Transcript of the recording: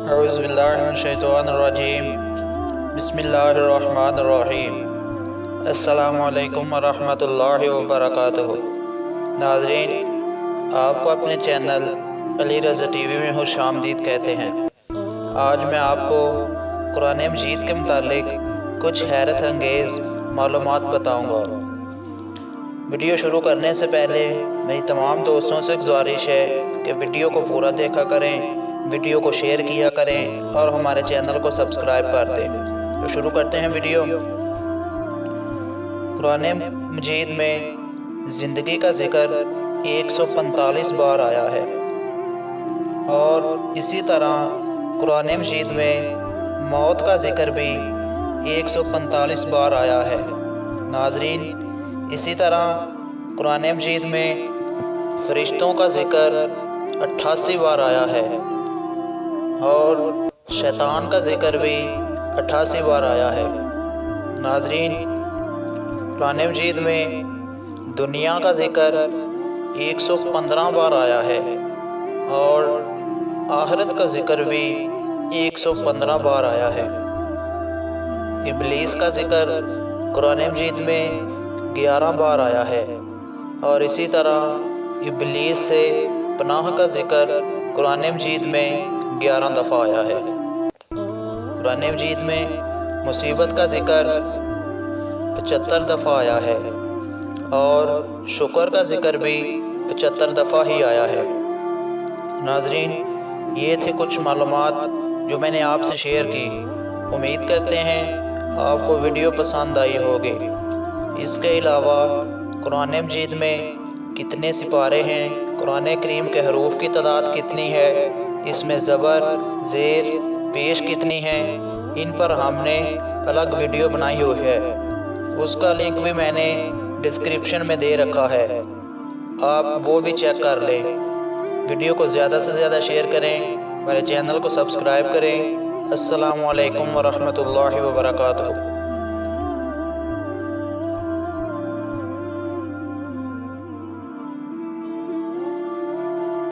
اعوذ باللہ من الشیطان الرجیم بسم اللہ الرحمن الرحیم السلام علیکم ورحمۃ اللہ وبرکاتہ۔ ناظرین، آپ کو اپنے channel Ali Raza T V میں خوش آمدید کہتے ہیں۔ آج میں آپ کو قرآن مجید کے متعلق کچھ حیرت انگیز معلومات بتاؤں گا۔ ویڈیو شروع کرنے سے پہلے میری تمام دوستوں سے گزارش ہے کہ ویڈیو کو پورا دیکھا کریں، ویڈیو کو شیئر کیا کریں اور ہمارے چینل کو سبسکرائب کر دیں۔ تو شروع کرتے ہیں ویڈیو۔ قرآن مجید میں زندگی کا ذکر 145 بار آیا ہے، اور اسی طرح قرآن مجید میں موت کا ذکر بھی 145 بار آیا ہے۔ ناظرین، اسی طرح قرآن مجید میں فرشتوں کا ذکر 88 بار آیا ہے، اور شیطان کا ذکر بھی 88 بار آیا ہے۔ ناظرین، قرآن مجید میں دنیا کا ذکر 115 بار آیا ہے، اور آخرت کا ذکر بھی 115 بار آیا ہے۔ ابلیس کا ذکر قرآن مجید میں 11 بار آیا ہے، اور اسی طرح ابلیس سے پناہ کا ذکر قرآن مجید میں 11 دفعہ آیا ہے۔ قرآن مجید میں مصیبت کا ذکر 75 دفعہ آیا ہے، اور شکر کا ذکر بھی 75 دفعہ ہی آیا ہے۔ ناظرین، یہ تھے کچھ معلومات جو میں نے آپ سے شیئر کی۔ امید کرتے ہیں آپ کو ویڈیو پسند آئی ہوگی۔ اس کے علاوہ قرآن مجید میں کتنے سپارے ہیں، قرآن کریم کے حروف کی تعداد کتنی ہے، اس میں زبر، زیر، پیش کتنی ہیں، ان پر ہم نے الگ ویڈیو بنائی ہوئی ہے۔ اس کا لنک بھی میں نے ڈسکرپشن میں دے رکھا ہے، آپ وہ بھی چیک کر لیں۔ ویڈیو کو زیادہ سے زیادہ شیئر کریں، میرے چینل کو سبسکرائب کریں۔ السلام علیکم ورحمۃ اللہ وبرکاتہ۔